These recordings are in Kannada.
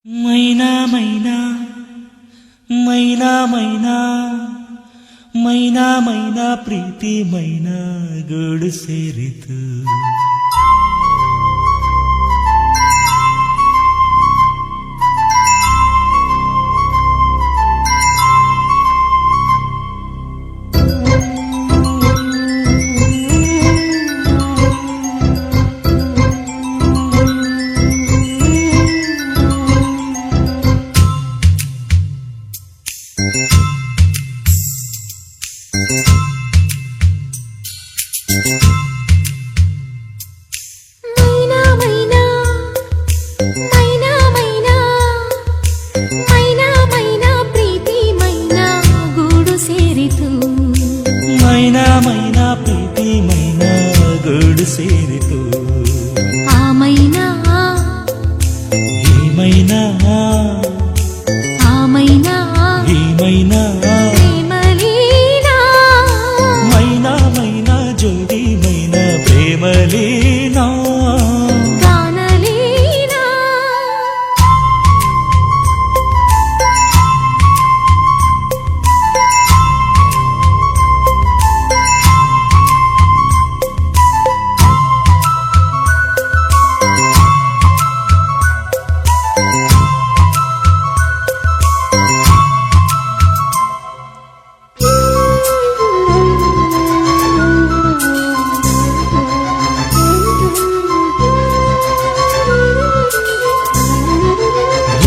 ಮೈನಾ ಮೈನಾ ಮೈನಾ ಮೈನಾ ಮೈನಾ ಮೈನಾ ಪ್ರೀತಿ ಮೈನಾ ಗೂಡು ಸೇರಿತು. ಮೈನಾ ಮೈನಾ ಪ್ರೀತಿ ಮೈನಾ ಗೂಡು ಸೇರಿತು. ಆ ಮೈನಾ ಈ ಮೈನಾ ಆ ಮೈನಾ ಈ ಮೈನಾ ಪ್ರೇಮಲೀನಾ. ಮೈನಾ ಮೈನಾ ಜೋಡಿ ಮೈನಾ ಪ್ರೇಮಲೀನಾ. ಗಾನಲೀನಾ.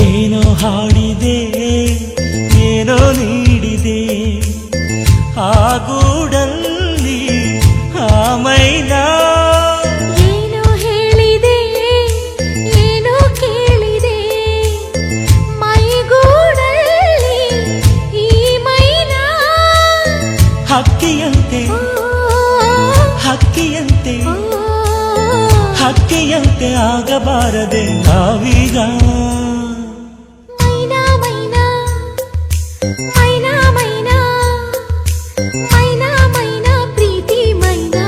ಏನೋ ಹಾಡಿದೆ ಏನೋ ನೀಡಿದೆ ಆ ಗೂಡಲ್ಲಿ ಆ ಮೈನಾ. ಏನೋ ಹೇಳಿದೆ ಏನೋ ಕೇಳಿದೆ ಮೈಗೂಡಲ್ಲಿ ಈ ಮೈನಾ. ಹಕ್ಕಿಯಂತೆ ಹಕ್ಕಿಯಂತೆ ಹಕ್ಕಿಯಂತೆ ಆಗಬಾರದೆ ನಾವೀಗ. ಮೈನಾ ಮೈನಾ ಮೈನಾ ಮೈನಾ ಮೈನಾ ಮೈನಾ ಪ್ರೀತಿ ಮೈನಾ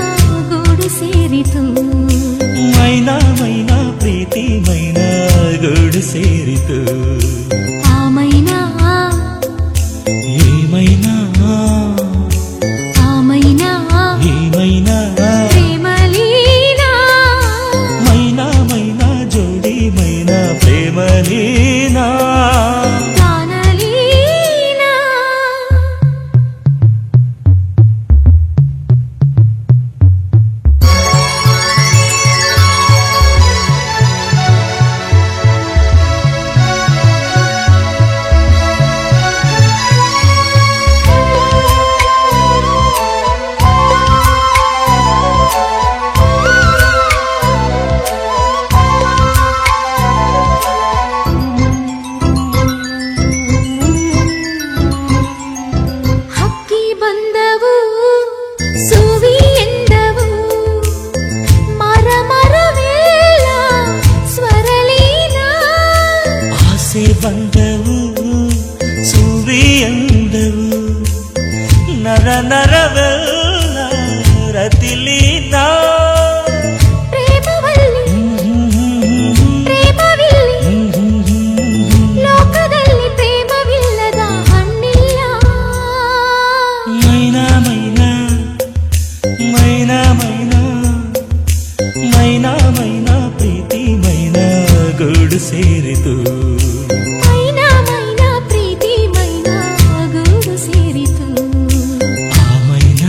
ಗೂಡು ಸೇರಿತು. ಮೈನಾ ಮೈನಾ ಪ್ರೀತಿ ಮೈನಾ ಗೂಡು ಸೇರಿತು. ಆ ಮೈನಾ ಈ ಮೈನಾ ಆ ಮೈನಾ ಈ ಮೈನಾ ಪ್ರೇಮಲೀನಾ. ಮೈನಾ ಮೈನಾ ಜೋಡಿ ಮೈನಾ ಪ್ರೇಮಲೀನಾ. ಗಾನಲೀನಾ. ಹಕ್ಕಿ ಬಂದವು ಸುವಿ ಎಂದವು ಮರ ಮರವೆಲ್ಲ ಸ್ವರಲೀನಾ. ಆಸೆ ಬಂದವು ಸುವಿ ಎಂದವು ನರ ನರವೆಲ್ಲ ರತಿಲೀನಾ. ಪ್ರೇಮವಲ್ಲಿ ಪ್ರೇಮವಿಲ್ಲಿ ಲೋಕದಲ್ಲಿ ಪ್ರೇಮವಿಲ್ಲದ ಹಣ್ಣಿಲ್ಲ. ಮೈನಾ ಮೈನಾ ಮೈನಾ ಮೈನಾ ಮೈನಾ ಮೈನಾ ಪ್ರೀತಿ ಮೈನಾ ಗೂಡು ಸೇರಿತು. ಮೈನಾ ಮೈನಾ ಪ್ರೀತಿ ಮೈನಾ ಗೂಡು ಸೇರಿತು. ಆ ಮೈನಾ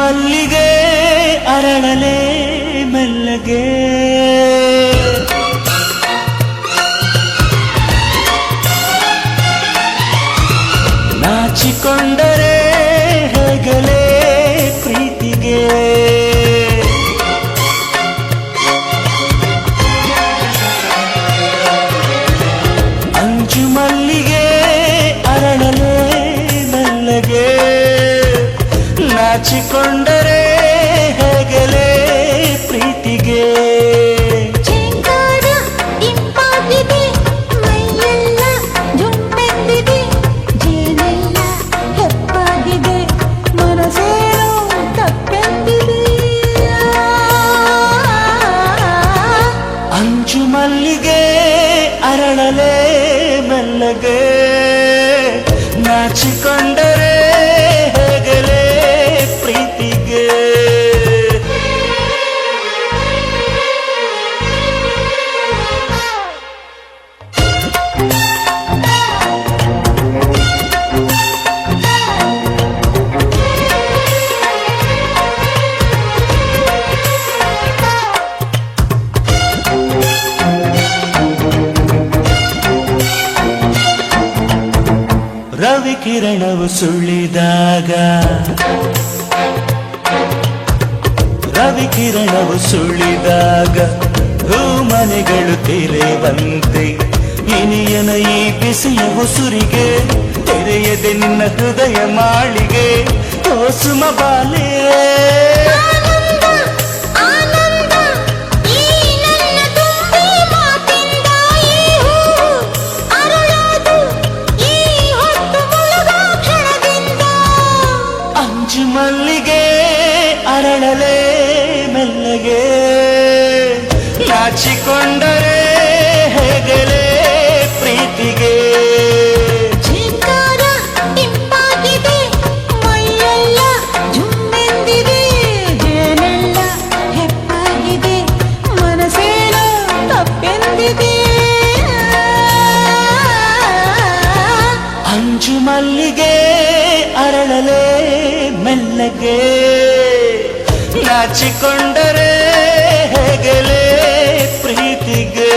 ಮಲ್ಲಿಗೆ ಅರಳಲೆ ಮೆಲ್ಲಗೆ ನಾಚಿಕೊಂಡರೆ ಹೇಗಲೇ ಪ್ರೀತಿಗೆ ಅಂಜು ಮಲ್ಲಿಗೆ ಅರಳಲೆ ಮೆಲ್ಲಗೆ ನಾಚಿಕೊಂಡರೆ ಹೇಗಲೇ ಪ್ರೀತಿಗೆ ಚೆಂಗಾದ ಇಂಪಾಗಿದೆ ಮೈಯೆಲ್ಲ ಜುಮ್ಮೆಂದಿದೆ ಜೇನೆಲ್ಲ ಹೆಪ್ಪಾಗಿದೆ ಮನಸ್ಸೇನೋ ತಪ್ಪೆಂದಿದೆ ಅಂಜು ಮಲ್ಲಿಗೆ ಅರಳಲೆ ಮೆಲ್ಲಗೆ ನಾಚಿಕೊಂಡರೆ ಹೇಗಲೇ ಪ್ರೀತಿಗೆ ರವಿ ಕಿರಣವು ಸುಳಿದಾಗ ರವಿ ಕಿರಣವು ಸುಳಿದಾಗ ಹೂಮನೆಗಳು ತೆರೆವಂತೆ ಇನಿಯನ ಈ ಬಿಸಿಯ ಉಸುರಿಗೆ ತೆರೆಯದೆ ನಿನ್ನ ಹೃದಯ ಮಾಳಿಗೆ ಓ ಸುಮ ಬಾಲೆ ಆನಂದ ಆನಂದ ಈ ನನ್ನ ತುಂಬಿ ಮಾತಿಂದ ಈ ಹೂವು ಅರಳೋದು ಈ ಹೊತ್ತು ಮುಳುಗೋ ಕ್ಷಣದಿಂದ ಅಂಜು ಮಲ್ಲಿಗೆ ಅರಳಲೆ ಮೆಲ್ಲಗೆ ನಾಚಿಕೊಂಡರೆ ಹೇಗಲೇ ಪ್ರೀತಿಗೆ ಝೇಂಕಾರ ಇಂಪಾಗಿದೆ ಮೈಯೆಲ್ಲ ಜುಮ್ಮೆಂದಿದೆ ಜೇನೆಲ್ಲ ಹೆಪ್ಪಾಗಿದೆ ಮನಸ್ಸೇನೋ ತಪ್ಪೆಂದಿದೆ ಅಂಜು ಮಲ್ಲಿಗೆ ಅರಳಲೆ ಮೆಲ್ಲಗೆ ನಾಚಿಕೊಂಡರೆ ಹೇಗಲೇ ಪ್ರೀತಿಗೆ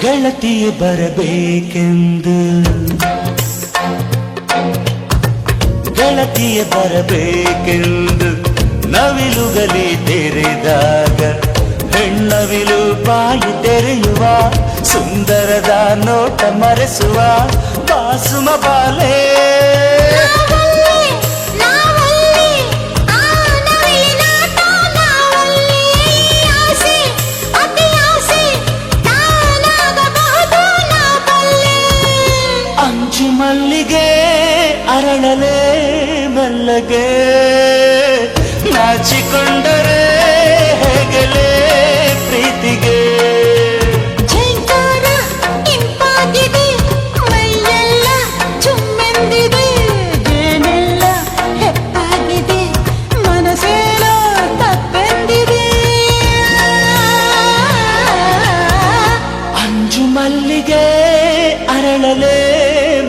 ಗೆಳತಿಯೇ ಬರಬೇಕೆಂದು ಗೆಳತಿಯೇ ಬರಬೇಕೆಂದು ನವಿಲುಗಲಿ ತೆರೆದಾಗ ಹೆಣ್ಣವಿಲು ಬಾಯಿ ತೆರೆಯುವ ಸುಂದರದ ನೋಟ ಮರೆಸುವ ಬಾಸುಮ ಬಾಲೆ ನಾವಲ್ಲಿ ಆ ನವಿಲಿನಾಟ ನಾವಲ್ಲಿ ಆಸೆ ಅತಿ ಆಸೆ ನಾನಾಗಬಹುದು ನಾ ಬಲ್ಲೆ ಅಂಜು ಮಲ್ಲಿಗೆ ಅರಳಲೆ ಮೆಲ್ಲಗೆ ನಾಚಿಕೊಂಡರೆ ಹೇಗಲೇ ಪ್ರೀತಿಗೆ ಝೇಂಕಾರ ಇಂಪಾಗಿದೆ ಮೈಯೆಲ್ಲ ಜುಮ್ಮೆಂದಿದೆ ಜೇನೆಲ್ಲ ಹೆಪ್ಪಾಗಿದೆ ಮನಸ್ಸೇನೋ ತಪ್ಪೆಂದಿದೆ ಅಂಜು ಮಲ್ಲಿಗೆ ಅರಳಲೆ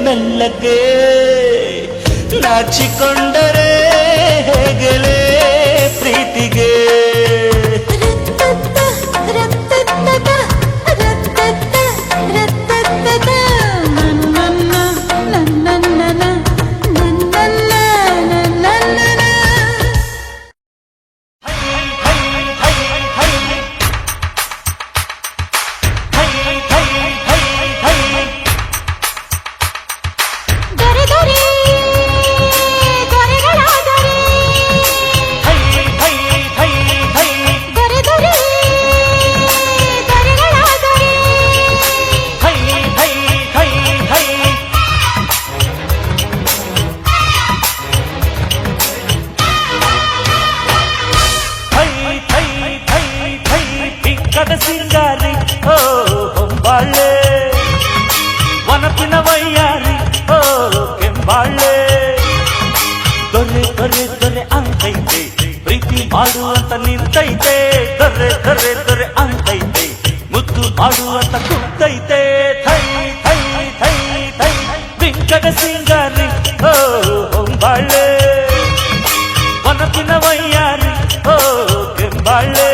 ಮೆಲ್ಲಗೆ ನಾಚಿಕೊಂಡರೆ ಹೇಗಲೇ ಪ್ರೀತಿಗೆ ರತ್ತತ್ತ ರತ್ತತ್ತ ರತ್ತತ್ತ ನನ್ನನ್ನ ನನ್ನನ್ನ ನನ್ನನ್ನ ನನ್ನನ್ನ ದೊರೆ ದೊರೆ ದೊರೆಗಳಾದರೆ ದೊರೆ ದೊರೆ ದೊರೆಗಳಾದರೆ ಸಿಂಗಾರಿ ಓ ಮಾಡುವಂತ ನಿಂತೈತೆ ದೊರೆ ದೊರೆ ದೊರೆ ಅಂತೈತೆ ಮುದ್ದು ಮಾಡುವಂತ ಕುಂತೈತೆ ಥೈ ಥೈ ಥೈ ಥೈ ಬಿಂಕದ ಸಿಂಗಾರಿ ಹೋ ಹೊಂಬಾಳೆ ವನಪಿನ ವಯ್ಯಾರಿ ಹೋ ಕೆಂಬಾಳೆ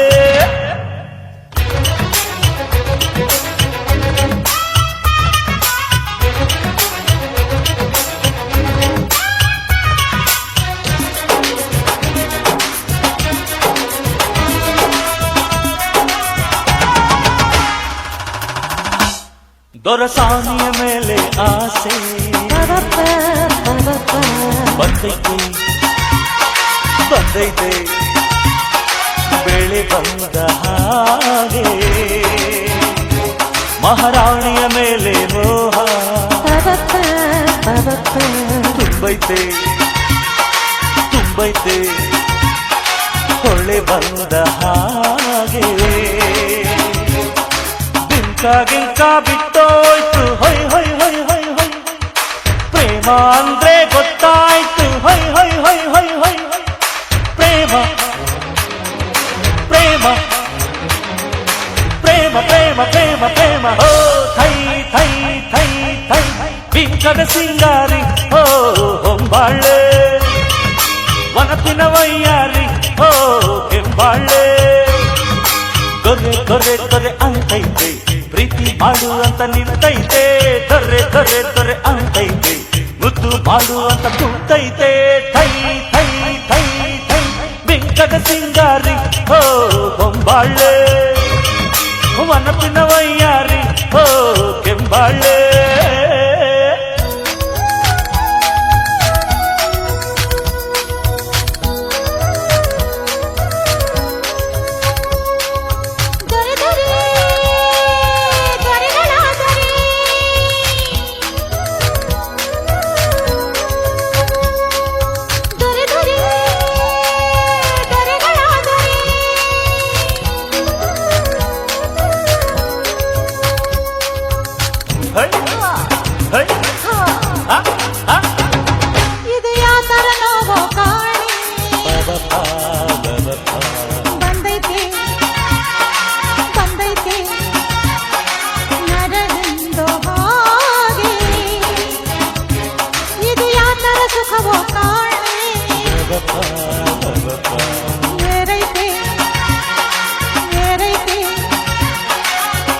ದೊರಸಾನಿಯ ಮೇಲೆ ಆಸೆ ಬಂದೈತೆ ಬಂದೈತೆ ಬೆಳೆ ಬಂದ ಹಾಗೆ ಮಹಾರಾಣಿಯ ಮೇಲೆ ಮೋಹ ತುಂಬೈತೆ ತುಂಬೈತೆ ಹೊಳೆ ಬಂದ ಹಾಗೆ ಗಿಂಕ ಬಿಟ್ಟೋಯ್ತು ಹೊಯ್ ಹೊಯ್ ಹೊಯ್ ಹೊಯ್ ಹೊಯ್ ಪ್ರೇಮ ಅಂದ್ರೆ ಗೊತ್ತಾಯ್ತು ಹೊಯ್ ಹೊಯ್ ಹೊಯ್ ಹೊಯ್ ಹೊಯ್ ಪ್ರೇಮ ಪ್ರೇಮ ಪ್ರೇಮ ಪ್ರೇಮ ಪ್ರೇಮ ಪ್ರೇಮ ಹೋ ಥೈ ಥೈ ಥೈ ಥೈ ಬಿಂಕದ ಸಿಂಗಾರಿ ಹೋ ಹೊಂಬಾಳೆ ವನಪಿನ ವಯ್ಯಾರಿ ಹೋ ಕೆಂಬಾಳೆ ದೊರೆ ದೊರೆ ದೊರೆ ಅಂತೈತೆ ಪ್ರೀತಿ ಮಾಡುವಂತ ನಿಂತೈತೆ ದೊರೆ ದೊರೆ ದೊರೆ ಅಂತೈತೆ ಮುದ್ದು ಮಾಡುವಂತ ಕುಂತೈತೆ ಥೈ ಥೈ ಥೈ ಥೈ ಬಿಂಕದ ಸಿಂಗಾರಿ ಹೋ ಹೊಂಬಾಳೆ ವನಪಿನ ವಯ್ಯಾರಿ ಹೋ ಕೆಂಬಾಳೆ ಇದು ಯಾತರ ನೋವೋ ಕಾಣಿ ಬಂದೈತೆ ಬಂದೈತೆ ನರಳಿಂದೋ ಹಾಗೆ ಇದು ಯಾತರ ಸುಖವೋ ಕಾಣಿ ಏರೈತೆ ಏರೈತೆ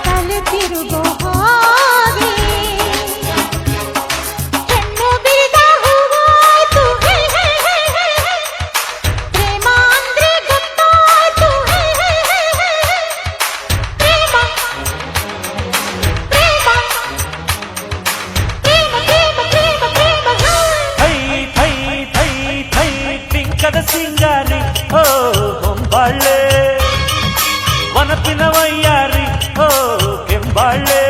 ತಲೆ ತಿರುಗೋ ಹಾಗೆ ಸಿಂಗಾರಿ ಹೋ ಹೊಂಬಾಳೆ ವನಪಿನ ವಯ್ಯಾರಿ ಹೋ ಕೆಂಬಾಳೆ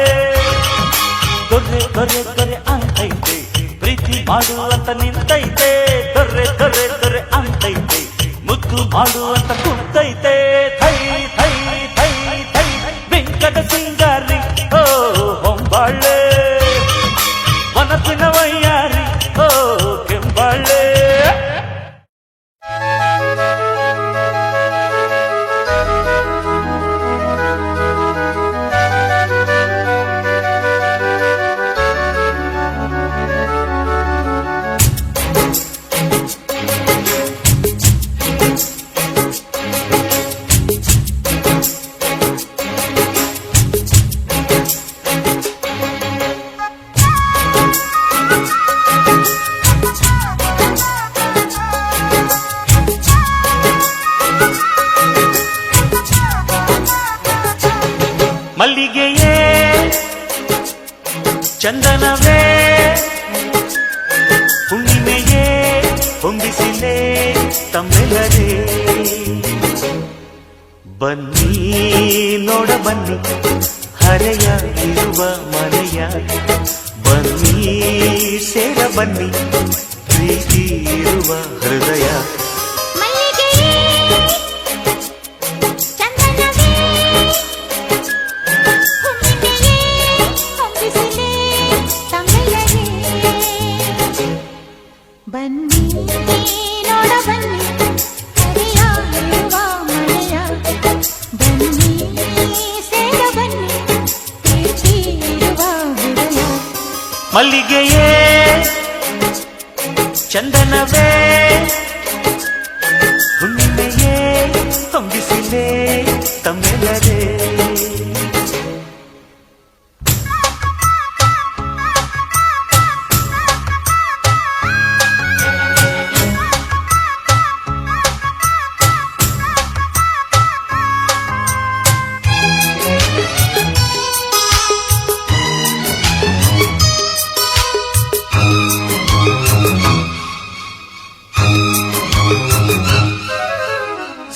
ದೊರೆ ದೊರೆ ದೊರೆ ಅಂತೈತೆ ಪ್ರೀತಿ ಮಾಡುವಂತ ನಿಂತೈತೆ ದೊರೆ ದೊರೆ ದೊರೆ ಅಂತೈತೆ ಮುದ್ದು ಮಾಡುವಂತ ಕುಂತೈತೆ ಥೈ ಥೈ ಥೈ ಥೈ ಬಿಂಕದ ಸಿಂಗಾರಿ ಹೋ ಹೊಂಬಾಳೆ ವನಪಿನ ವಯ್ಯಾರಿ ಹೋ ಕೆಂಬಾಳೆ ಮಲ್ಲಿಗೆಯೇ ಚಂದನವೇ ಹುಣ್ಣಿಮೆಯೇ ಹೊಂಬಿಸಿಲೇ ತಮ್ಮೆಲ್ಲರೇ ಬನ್ನಿ ನೋಡ ಬನ್ನಿ ಹರೆಯ ಇರುವ ಮನೆಯ ಬನ್ನಿ ಸೇರ ಬನ್ನಿ ಪ್ರೀತಿ ಇರುವ ಹೃದಯ ಬನ್ನಿ ನೋಡ ಬನ್ನಿ ಹರಿಯ ಬನ್ನಿ ಸೇರ ಬನ್ನಿ ಪ್ರೀತಿ ಇರುವ ಹೃದಯ. ಮಲ್ಲಿಗೆಯೇ ಚಂದನವೇ ಹುಣ್ಣಿಮೆಯೇ ತುಂಬಿಸಿಲೇ ತಮ್ಮೆಲ್ಲರೇ.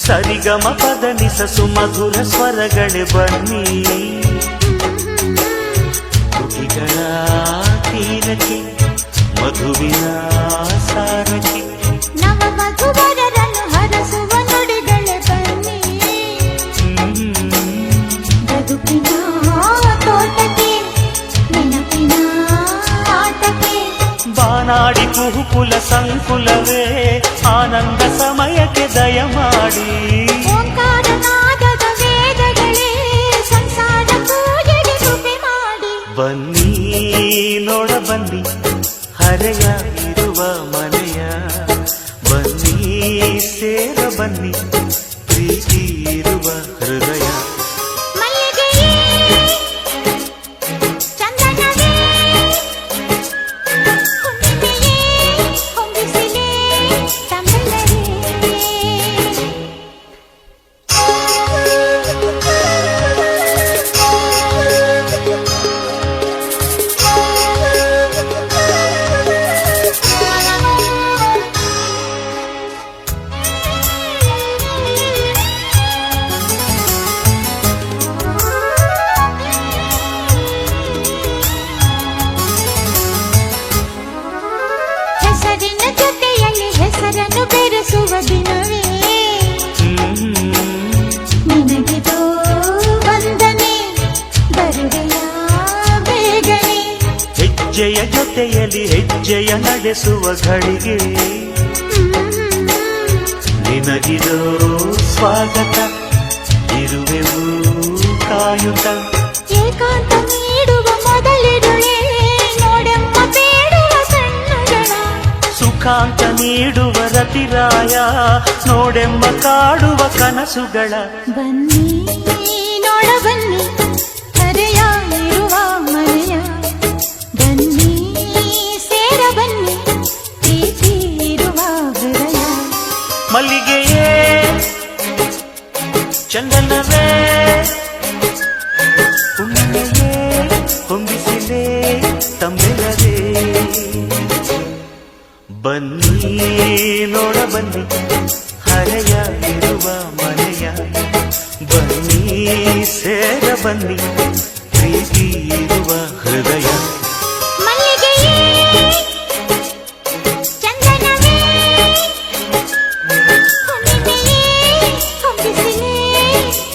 ಸರಿಗಮ ಪದ ನಿಸ ಸುಮಧುರ ಸ್ವರಗಳೇ ಬನ್ನಿ ತುಟಿಗಳ ತೀರಕ್ಕೆ ಮಧುವಿನ ಸಾರಕ್ಕೆ. ನವ ಮಧುವರರನ್ನು ಹರಸುವ ನುಡಿಗಳೇ ಬನ್ನಿ ಬದುಕಿನ ತೋಟಕ್ಕೆ ನೆನಪಿನ ಆಟಕ್ಕೆ. ಬಾನಾಡಿ ಕುಹುಕುಲ ಸಂಕುಲವೇ ಆನಂದ ಸಮಯಕ್ಕೆ ದಯಮಾಡಿ. ಓಂಕಾರನಾದದ ವೇದಗಳೇ ಸಂಸಾರ ಪೂಜೆಗೆ ಕೃಪೆ ಮಾಡಿ. ಬನ್ನಿ ನೋಡ ಬನ್ನಿ ಹರೆಯ ಇರುವ ಮನೆಯ. ಬನ್ನಿ ಸೇರ ಬನ್ನಿ ಪ್ರೀತಿ ಇರುವ ಹೃದಯ. ಮಲ್ಲಿಗೆಯೇ ಚಂದನವೇ ಹುಣ್ಣಿಮೆಯೇ ಹೊಂಗಿಸಿಲೇ ತಮ್ಮೆಲ್ಲರೇ. ಹೆಸರಿನ ಜೊತೆಯಲ್ಲಿ ಹೆಸರನ್ನು ಬೆರೆಸುವ ದಿನವೇ ನಿನಗಿದೋ ವಂದನೆ ಬರುವೆಯ ಬೇಗನೆ. ಹೆಜ್ಜೆಯ ಜೊತೆಯಲ್ಲಿ ಹೆಜ್ಜೆಯ ನಡೆಸುವ ಘಳಿಗೆ ನಿನಗಿದೋ ಸ್ವಾಗತ ಇರುವೆವು ಕಾಯುತ್ತ. ಏಕಾಂತ ನೀಡುವ ಮೊದಲಿರುವೆ ನೋಡೆಮ್ಮ ಬೇಡುವ ಕಣ್ಣುಗಳ. ಸುಖಾಂತ ನೀಡುವ ರತಿರಾಯ ನೋಡೆಂಬ ಕಾಡುವ ಕನಸುಗಳ. ಬನ್ನಿ ನೋಡ ಬನ್ನಿ ಹರೆಯ ಇರುವ ಮನೆಯ. ಬನ್ನಿ ಸೇರ ಬನ್ನಿ ಪ್ರೀತಿ ಇರುವ ಹೃದಯ. ಮಲ್ಲಿಗೆಯೇ ಚಂದನವೇ ಹುಣ್ಣಿಮೆಯೇ ಹೊಂಗಿಸಿಲೇ ತಮ್ಮೆಲ್ಲರೇ. ಬನ್ನಿ ನೋಡ ಬನ್ನಿ ಹರೆಯ ಇರುವ ಮನೆಯ. ಬನ್ನಿ ಸೇರ ಬನ್ನಿ ಪ್ರೀತಿ ಇರುವ ಹೃದಯ. ಮಲ್ಲಿಗೆಯೇ ಚಂದನವೇ ಹುಣ್ಣಿಮೆಯೇ ಹೊಂಗಿಸಿಲೇ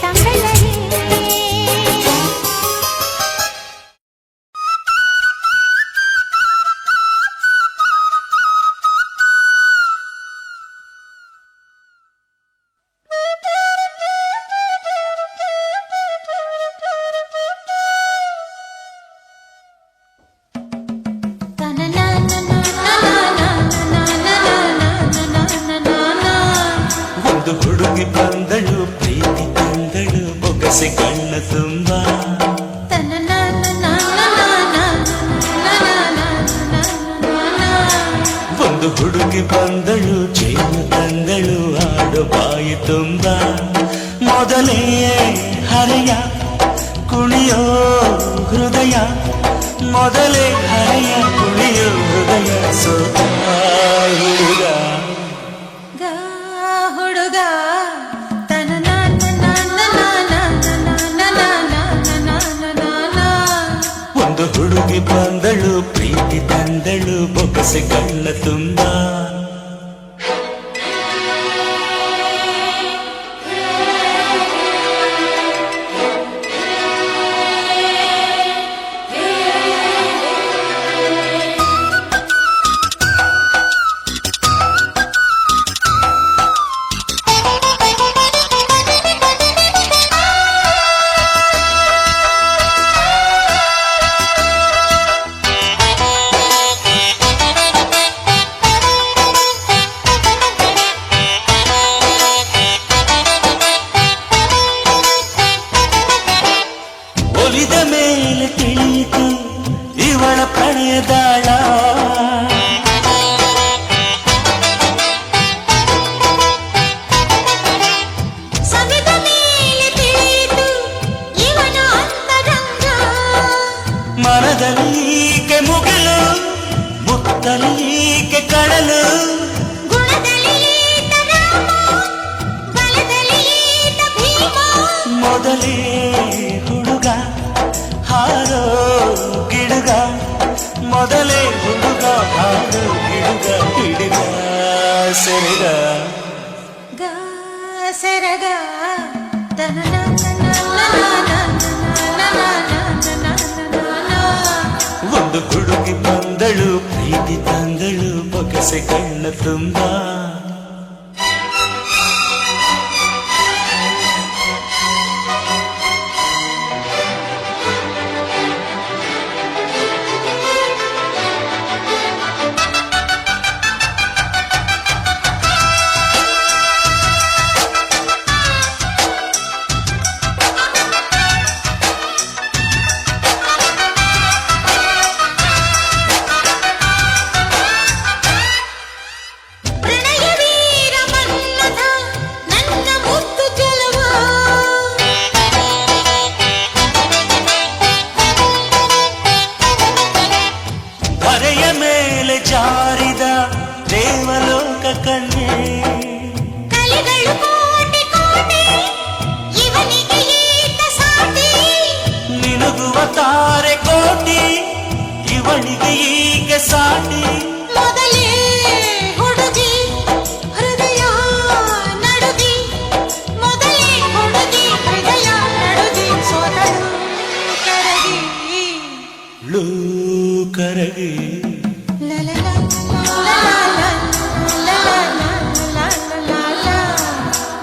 ತಮ್ಮೆಲ್ಲರೇ. ಒಂದು ಹುಡುಗಿ ಬಂದಳು ಪ್ರೀತಿ ತಂದಳು ಬೊಗಸೆ ಕಣ್ಣ ತುಂಬ. ಒಂದು ಹುಡುಗಿ ಬಂದಳು ಚೇನು ತಂದಳು ಆಡು ಬಾಯಿ ತುಂಬ. ಮೊದಲೇ ಹರೆಯ ಕುಣಿಯೋ ಹೃದಯ. ಮೊದಲೇ ಹರೆಯ ಕುಣಿಯೋ ಹೃದಯ. ಸೋತ ಹುಡುಗ ಹುಡುಗ ಒಂದು ಹುಡುಗಿ ಬಂದಳು ಪ್ರೀತಿ ತಂದಳು ಬೊಗಸೆ ಕಣ್ಣ ತುಂಬ. ಮೊದಲೇ ಹುಡುಗ ಹಾಡು ಹಿಡುಗ ಹಿಡಿದ ಸೆರೆಗ ಗ ಸೆರಗ ಒಂದು ಹುಡುಗಿ ಬಂದಳು ಪ್ರೀತಿ ತಂದಳು ಬೊಗಸೆ ಕಣ್ಣ ತುಂಬ ಜಾರಿದ ದೇವಲೋಕ ಕನ್ಯೆ ಕಲೆಗಳು ಕೋಟಿ ಕೋಟಿ ಇವನಿಗೆ ಏಕ ಸಾಟಿ ನಿನುಗುವ ತಾರೆ ಕೋಟಿ ಇವಳಿಗೆ ಈಗ ಸಾಟಿ ಮೊದಲೇ ಹುಡುಗಿ ಹೃದಯ ನಡುಗಿ ಮೊದಲೇ ಹುಡುಗಿ ಹೃದಯ ನಡುಗಿ ಸೋತಳು ಕರಗಿ ಲೂ ಕರಗಿ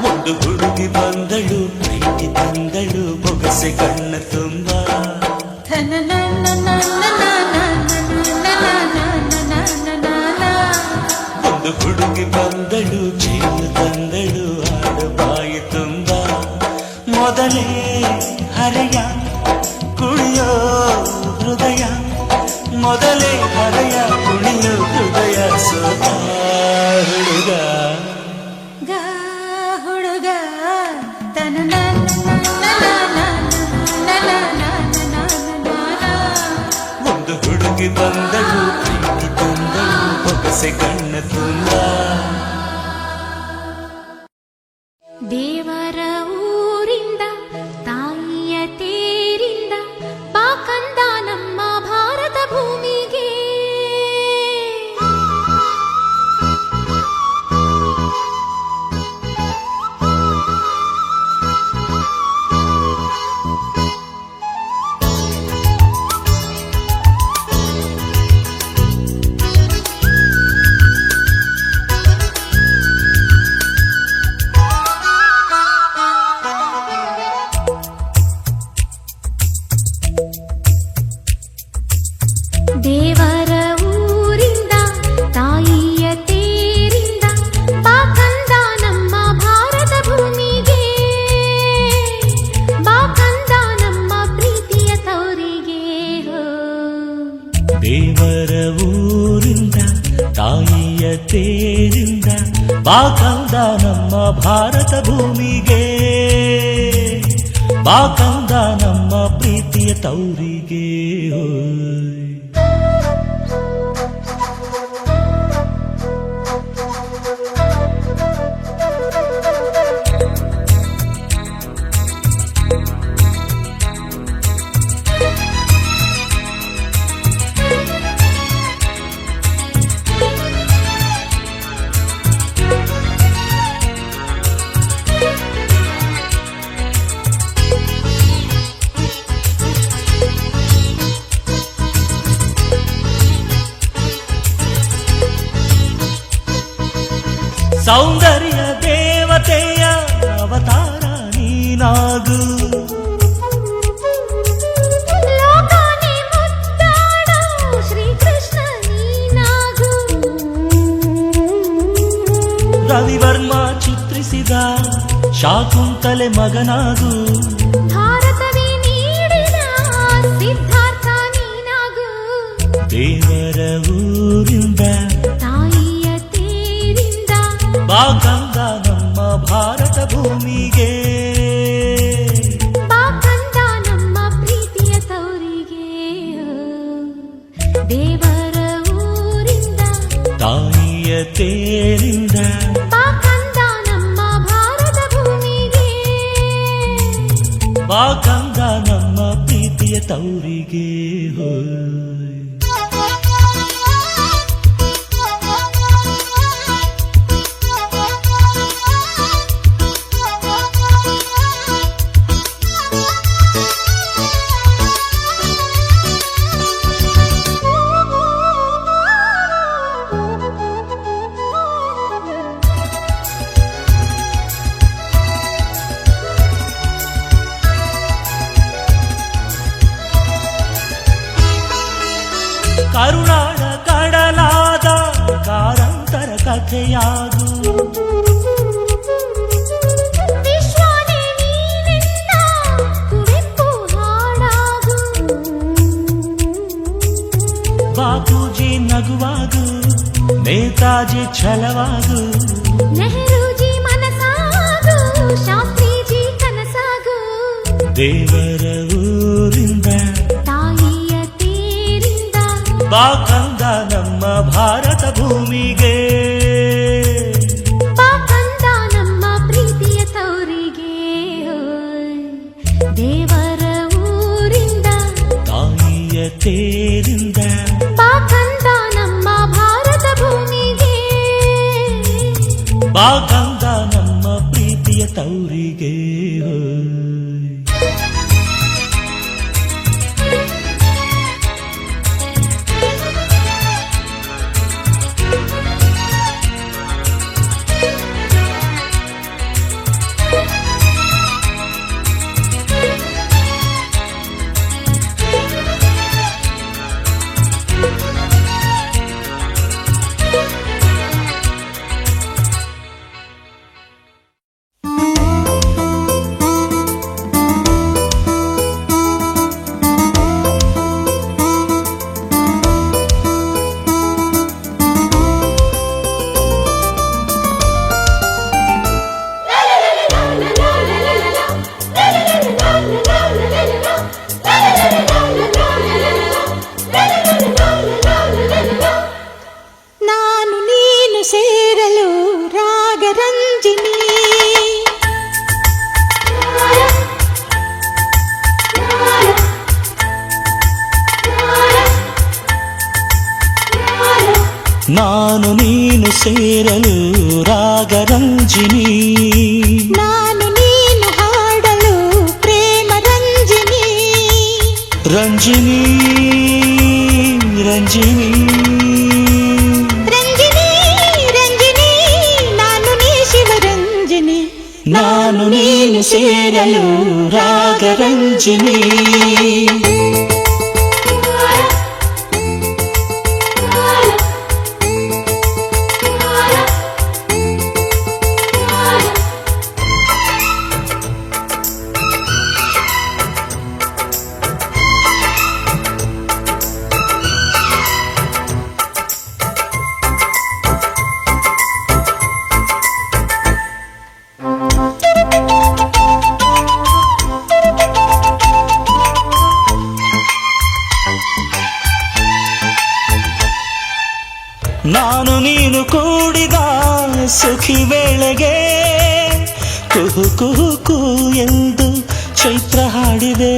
ಒಂದು ಹುಡುಗಿ ಬಂದಳು ಪ್ರೀತಿ ತಂದಳು ಬೊಗಸೆ ಕಣ್ಣ ತುಂಬ ಒಂದು ಹುಡುಗಿ ಬಂದಳು ಜೇನು ತಂದಳು ಆಡಬಾಯಿ ತುಂಬ ಮೊದಲೇ ಹರೆಯ ಕುಣಿಯೋ ಹೃದಯ ಮೊದಲೇ ಹರೆಯ ಕುಣಿಯೋ ಹೃದಯ ಸೋತ ಹುಡುಗ ಗ ಹುಡುಗ ಒಂದು ಹುಡುಗಿ ಬಂದಳು ಪ್ರೀತಿ ತಂದಳು ಬೊಗಸೆ ಕಣ್ಣ ತುಂಬ ದೇವರ ಊರಿಂದ ತಾಯಿಯ ತೇರಿಂದ ಬಾಕಂದ ನಮ್ಮ ಭಾರತ ಭೂಮಿಗೆ ದೇವರ ಊರಿಂದ ತಾಯಿಯ ತೇರಿಂದ ಬಾಕಂದ ನಮ್ಮ ಭಾರತ ಭೂಮಿಗೆ ಬಾಕಂದ ನಮ್ಮ ಪ್ರೀತಿಯ ತವರಿಗೆ ದೇವರ ಊರಿಂದ ತಾಯಿಯ ತೇರಿಂದ ಬಾಕಂದ ನಮ್ಮ ಭಾರತ ಭೂಮಿಗೆ ಬಾಕಂದ ನಮ್ಮ ಪ್ರೀತಿಯ ತವರಿಗೆ ಸೌಂದರ್ಯ ದೇವತೆಯ ಅವತಾರ ನೀನಾಗು ಲೋಕನೇ ಮುದ್ದಾಡೋ ಶ್ರೀಕೃಷ್ಣ ನೀನಾಗು ರವಿವರ್ಮ ಚಿತ್ರಿಸಿದ ಶಾಕುಂತಲೆ ಮಗನಾಗು ಭಾರತವೇ ನೀಡಿದ ಸಿದ್ಧಾರ್ಥ ನೀನಾಗು ದೇವರ ಊರಿಂದ ತಾಯಿಯ ತೇರಿಂದ ಬಾಕಂದ ನಮ್ಮ ಭಾರತ ಭೂಮಿಗೆ ಬಾಕಂದ ನಮ್ಮ ಪ್ರೀತಿಯ ತವರಿಗೆ ದೇವರ ಊರಿಂದ ತಾಯಿಯ ತೇರಿಂದ ಬಾಕಂದ ನಮ್ಮ ಭಾರತ ಭೂಮಿಗೆ ಬಾಕಂದ ನಮ್ಮ ಪ್ರೀತಿಯ ತವರಿಗೆ ಹೋಯ್ ಕಥೆಯಾಗು. ವಿಶ್ವನೇ ನೀನೆನ್ನ ಕುವೆಂಪು ಹಾಡಾಗು. ಬಾಪೂಜಿ ನಗುವಾಗು, ನೇತಾಜಿ ಛಲವಾಗು, ನೆಹರೂಜಿ ಮನಸಾಗು, ಶಾಸ್ತ್ರೀಜಿ ಕನಸಾಗು. ದೇವರ ಊರಿಂದ ತಾಯಿಯ ತೇರಿಂದ ಬಾ ಕಂದ ನಮ್ಮ ಭಾರತ ಭೂಮಿಗೆ. ಬಾ ಕಂದ ನಮ್ಮ ಪ್ರೀತಿಯ ತವರಿಗೆ. ದೇವರ ಊರಿಂದ ತಾಯಿಯ ತೇರಿಂದ ಬಾ ಕಂದ ನಮ್ಮ ಭಾರತ ಭೂಮಿಗೆ. ಬಾ ಕಂದ ನಮ್ಮ ಪ್ರೀತಿಯ ತವರಿಗೆ. ನಾನು ನೀನು ಸೇರಲು ರಾಗರಂಜಿನಿ. ನಾನು ನೀನು ಸೇರಲು ರಾಗರಂಜಿನಿ. ನಾನು ನೀನು ಹಾಡಲು ಪ್ರೇಮ ರಂಜಿನಿ. ರಂಜಿನಿ ರಂಜಿನಿ ರಂಜಿನಿ ರಂಜಿನಿ ನಾನು ನೀ ಶಿವರಂಜಿನಿ. ನಾನು ನೀನು ಸೇರಲು ರಾಗರಂಜಿನಿ. ನಾನು ನೀನು ಕೂಡಿದ ಸುಖಿ ವೇಳೆಗೆ ಕುಹು ಕುಹು ಕು ಎಂದು ಚೈತ್ರ ಹಾಡಿದೆ.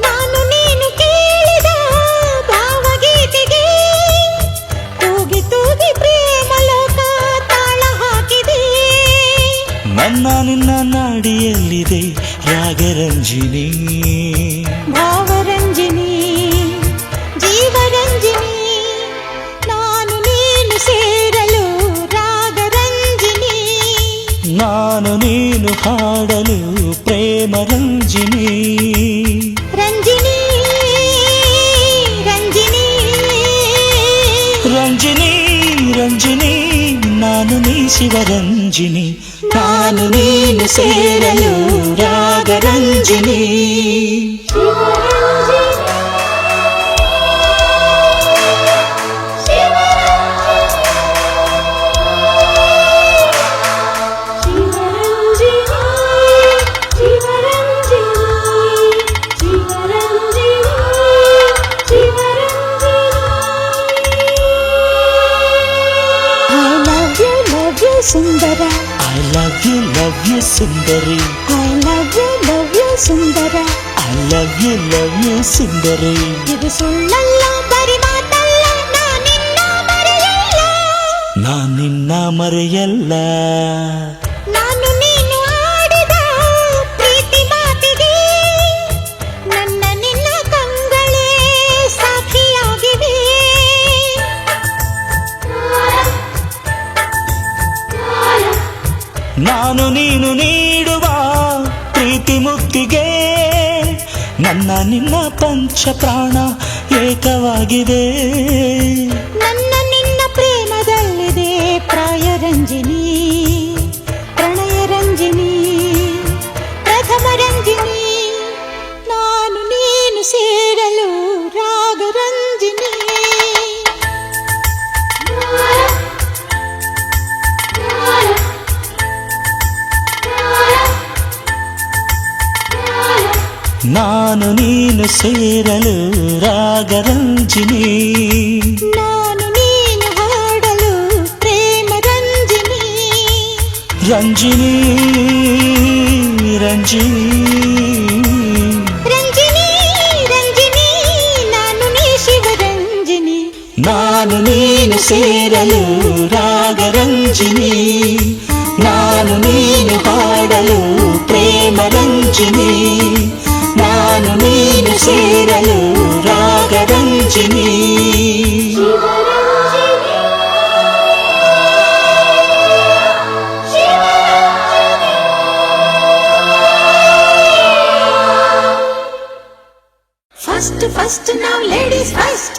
ನಾನು ನೀನು ಕೇಳಿದ ಭಾವಗೀತೆಗೆ ತೂಗಿ ತೂಗಿ ಪ್ರೇಮ ಲೋಕ ತಾಳ ಹಾಕಿದೆ. ನನ್ನ ನಿನ್ನ ನಾಡಿಯಲ್ಲಿದೆ ರಾಗರಂಜಿನಿ. ಭಾವರಂಜಿನಿ ಜೀವರಂಜಿನಿ ನಾನು ನೀನು ಸೇರಲು ರಾಗರಂಜಿನಿ. ನಾನು ನೀನು ಹಾಡಲು ಪ್ರೇಮ ರಂಜಿನಿ. ರಂಜಿನಿ ರಂಜಿನಿ ರಂಜಿನಿ ರಂಜಿನಿ ನಾನು ನೀ ಶಿವರಂಜಿನಿ. ನಾನು ನೀನು ಸೇರಲು ರಾಗರಂಜಿನಿ. ಸುಂದರ I love you Sundari. I love you Sundara. I love you ಸುಂದರಿ. ಇದು ಸುಳ್ಳಲ್ಲ ಬರಿ ಮಾತಲ್ಲ ನಾನಿನ್ನ ಮರೆಯಲ್ಲ. ನಾನು ನೀನು ಆಡಿದ ಪ್ರೀತಿ ಮಾತಿಗೆ ನನ್ನ ನಿನ್ನ ಕಂಗಳೇ ಸಾಕ್ಷಿಯಾಗಿವೆ. ನಾನು ನೀನು ನೀಡುವ ಪ್ರೀತಿ ಮುತ್ತಿಗೆ ನನ್ನ ನಿನ್ನ ಪಂಚ ಪ್ರಾಣ ಏಕವಾಗಿದೆ. ನನ್ನ ನಿನ್ನ ಪ್ರೇಮದಲ್ಲಿದೆ ಪ್ರಾಯ ರಂಜಿನಿ, ಪ್ರಣಯ ರಂಜಿನಿ, ಪ್ರಥಮ ರಂಜಿನಿ. ನಾನು ನೀನು ಸೇರಲು ರಾಗ ರಂಜಿನಿ. ನಾನು ನೀನು ಸೇರಲು ರಾಗರಂಜಿನಿ, ನಾನು ನೀನು ಹಾಡಲು ಪ್ರೇಮ ರಂಜಿನಿ. ರಂಜಿನಿ ರಂಜಿನಿ ರಂಜಿನಿ ರಂಜಿನಿ, ನಾನು ನೀ ಶಿವರಂಜಿನಿ. ನಾನು ನೀನು ಸೇರಲು ರಾಗರಂಜಿನಿ, ನಾನು ನೀನು ಹಾಡಲು ಪ್ರೇಮ ರಂಜಿನಿ, ನಾನು ನೀನು ಸೇರಲು Ragaranjini. First now ladies first,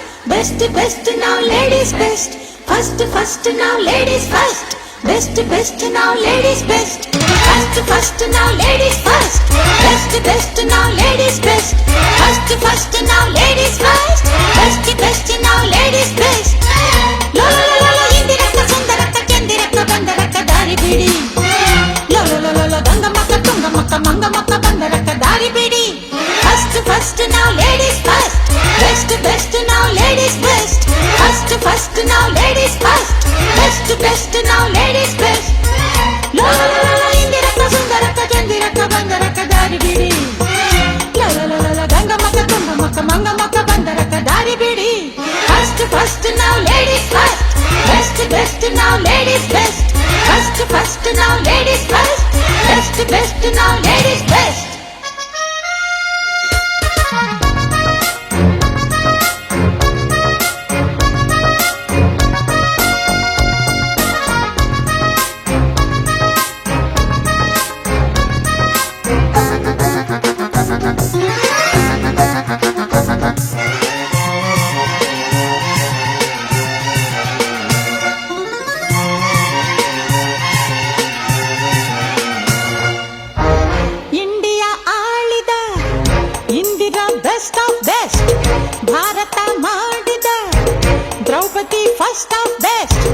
best now ladies best. First now ladies first, best now ladies best. First now ladies first, best now ladies best. First now ladies first, best now ladies best. Lo lo lo lo ಇಂದಿರಕ್ಕ ಸುಂದರಕ್ಕ ಕೆಂದಿರಕ್ಕ ಬಂದರಕ್ಕ ದಾರಿ ಬಿಡಿ. Lo lo lo lo ಗಂಗಮ್ಮಕ್ಕ ತುಂಗಮ್ಮಕ್ಕ ಮಂಗಮ್ಮಕ್ಕ ಬಂದರಕ್ಕ ದಾರಿ ಬಿಡಿ. First now ladies first, best now ladies best. First now ladies first, best now ladies best. Lo lo lo lo ಇಂದಿರಕ್ಕ ಸುಂದರಕ್ಕ ಕೆಂದಿರಕ್ಕ ಬಂದರಕ್ಕ ದಾರಿ ಬಿಡಿ. Lo lo lo lo ಗಂಗಮ್ಮಕ್ಕ ತುಂಗಮ್ಮಕ್ಕ ಮಂಗಮ್ಮಕ್ಕ ಬಂದರಕ್ಕ ದಾರಿ ಬಿಡಿ. First now ladies first, best now ladies best. First now ladies first, best now ladies best. India ಆಳಿದ Indira best of best, Bharat ಮಾಡಿದ ದ್ರೌಪದಿ ಫಸ್ಟ್ ಆಫ್ ಬೆಸ್ಟ್.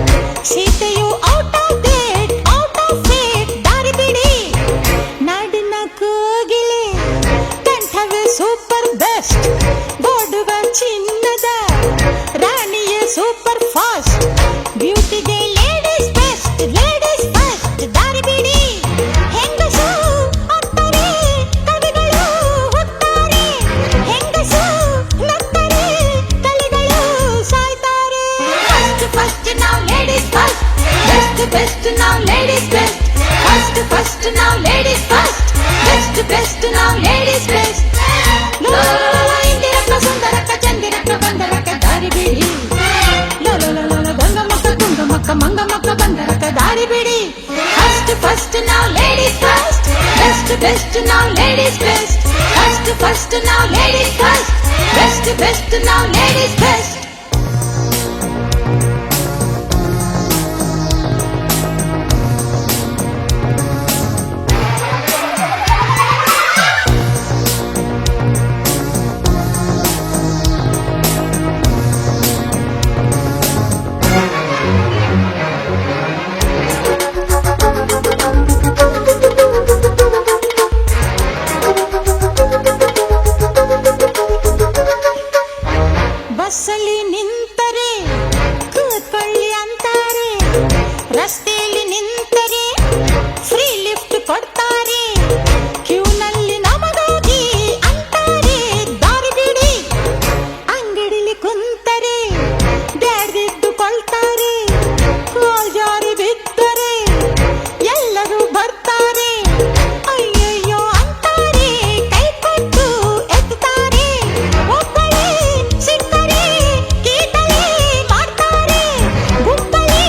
ಸೀತೆಯು out of date, out of fate, ದಾರಿ ಬಿಡಿ. ನಾಡಿನ ಕೋಗಿಲೆ ಕಂಠವೇ ಸೂಪರ್ ಬೆಸ್ಟ್, ಬೋಡುವ ಚಿನ್ನದ ರಾಣಿಯೇ ಸೂಪರ್ ಫಾಸ್ಟ್. ಬ್ಯೂಟಿಗೆ ಲೇಡೀಸ್ ಬೆಸ್ಟ್, ಲೇಡೀಸ್ ಫಸ್ಟ್, ದಾರಿ ಬಿಡಿ. ಹೆಂಗಸು ಅಂತಾರೆ ಕವಿಗಳು ಹುತ್ತಾರೆ, ಹೆಂಗಸು ನಗ್ತಾರೆ ಕಲಿಗಳು ಸಾಯ್ತಾರೆ. First now ladies first, best now ladies best. First now ladies first, best now ladies best. Lo lo lo lo ಇಂದಿರಕ್ಕ ಸುಂದರಕ್ಕ ಚಂದಿರಕ್ಕ ಬಂದರಕ್ಕ ದಾರಿ ಬಿಡಿ. Lo lo lo lo ಗಂಗಮ್ಮಕ್ಕ ತುಂಗಮ್ಮಕ್ಕ ಮಂಗಮ್ಮಕ್ಕ ಬಂದರಕ್ಕ ದಾರಿ ಬಿಡಿ. First now ladies first, best now ladies best. First now ladies first, best now ladies best. ಬಸ್ಸಲ್ಲಿ ನಿಂತರೆ ಕೂತ್ಕೊಳ್ಳಿ ಅಂತಾರೆ, ರಸ್ತೆಯಲ್ಲಿ ನಿಂತರೆ ಫ್ರೀ ಲಿಫ್ಟ್ ಕೊಡ್ತಾರೆ, ಕ್ಯೂನಲ್ಲಿ ನಮಗಾಗಿ ಅಂತಾರೆ ದಾರಿ ಬಿಡಿ. ಅಂಗಡಿಲಿ ಕುಂತರೆ ಬ್ಯಾಡ್ದಿದ್ದುಕೊಳ್ತಾರೆ, ಕಾಲ್ ಜಾರಿ ಬಿದ್ದರೆ ಎಲ್ಲರೂ ಬರ್ತಾರೆ, ಅಯ್ಯಯ್ಯೋ ಅಂತಾರೆ ಕೈ ಕೊಟ್ಟು ಎತ್ತಾರೆ. ಒಬ್ಬಳೇ ಸಿಕ್ಕರೆ ಕೀಟಲೆ ಮಾಡ್ತಾರೆ, ಗುಂಪಲ್ಲಿ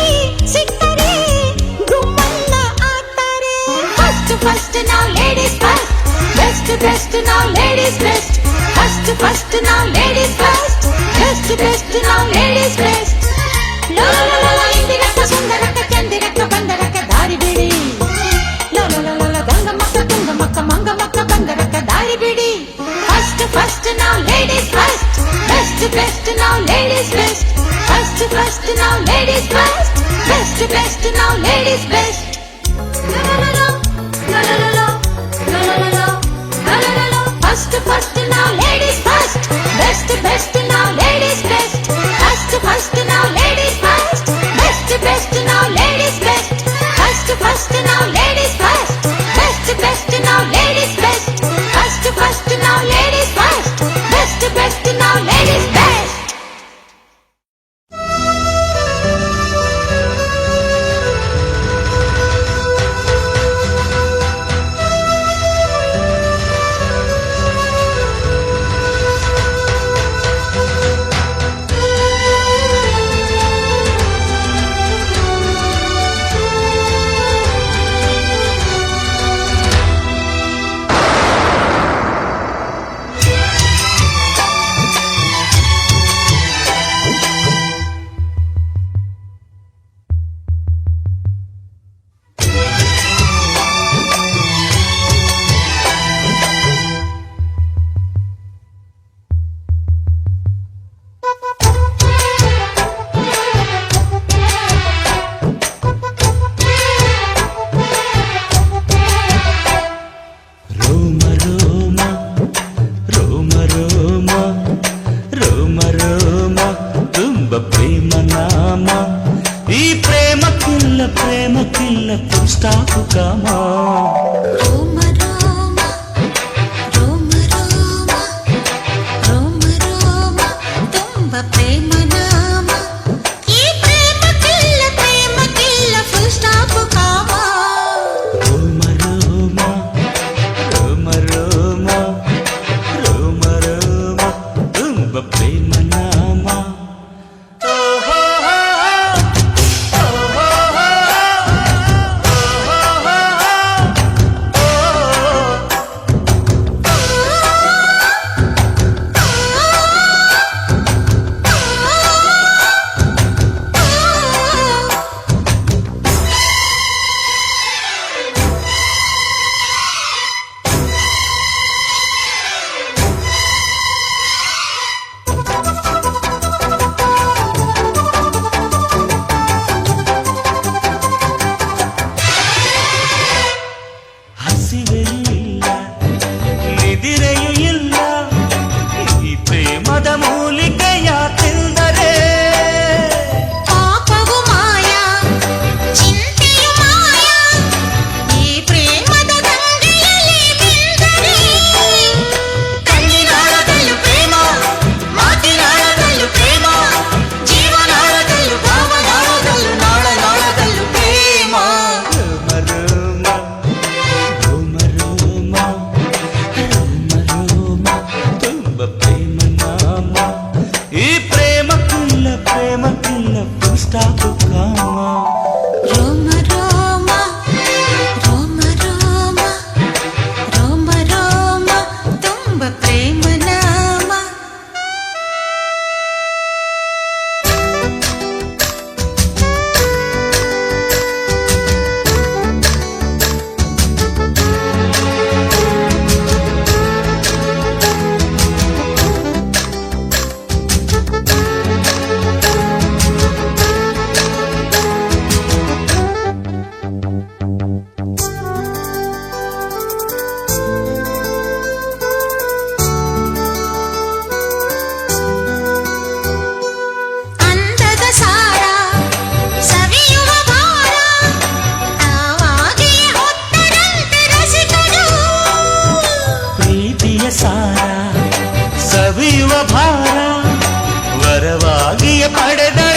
ಸಿಕ್ಕರೆ ಗುಮ್ಮನ್ನ ಆಗ್ತಾರೆ. First now ladies first, best now ladies best. First ನಾವು ಲೇಡೀಸ್ ಫಸ್ಟ್ ಬೆಸ್ಟ್ ಬೆಸ್ಟ್ ನಾವು ಲೇಡೀಸ್ ಬೆಸ್ಟ್ ಲೋಲೋಲೋಲ ಇಂದಿರಕ್ಕ ಸುಂದರಕ್ಕ ಚಂದಿರಕ್ಕ ಬಂದರಕ್ಕ ದಾರಿ ಬಿಡಿ ಲೋಲೋಲೋಲ ಗಂಗಮ್ಮಕ್ಕ ತುಂಗಮ್ಮಕ್ಕ ಮಂಗಮ್ಮಕ್ಕ ಬಂದರಕ್ಕ ದಾರಿ ಬಿಡಿ ಫಸ್ಟ್ ಫಸ್ಟ್ ನಾವು ಲೇಡೀಸ್ ಫಸ್ಟ್ ಬೆಸ್ಟ್ ಬೆಸ್ಟ್ ನಾವು ಲೇಡೀಸ್ ಬೆಸ್ಟ್ ಫಸ್ಟ್ ಫಸ್ಟ್ ನಾವು ಲೇಡೀಸ್ ಫಸ್ಟ್ ಬೆಸ್ಟ್ ಬೆಸ್ಟ್ ನಾವು ladies best First, first, now ladies first. Best, best, now ladies best. First, first, now ladies first. Best, best, now ladies best. First, first, now ladies first. Best, best, now ladies best. First, first, now ladies first. Best, best, now ladies best. ಸಾರ ಸವಿಯುವ ಭಾರ ವರವಾಗಿಯೇ ಪಡೆದ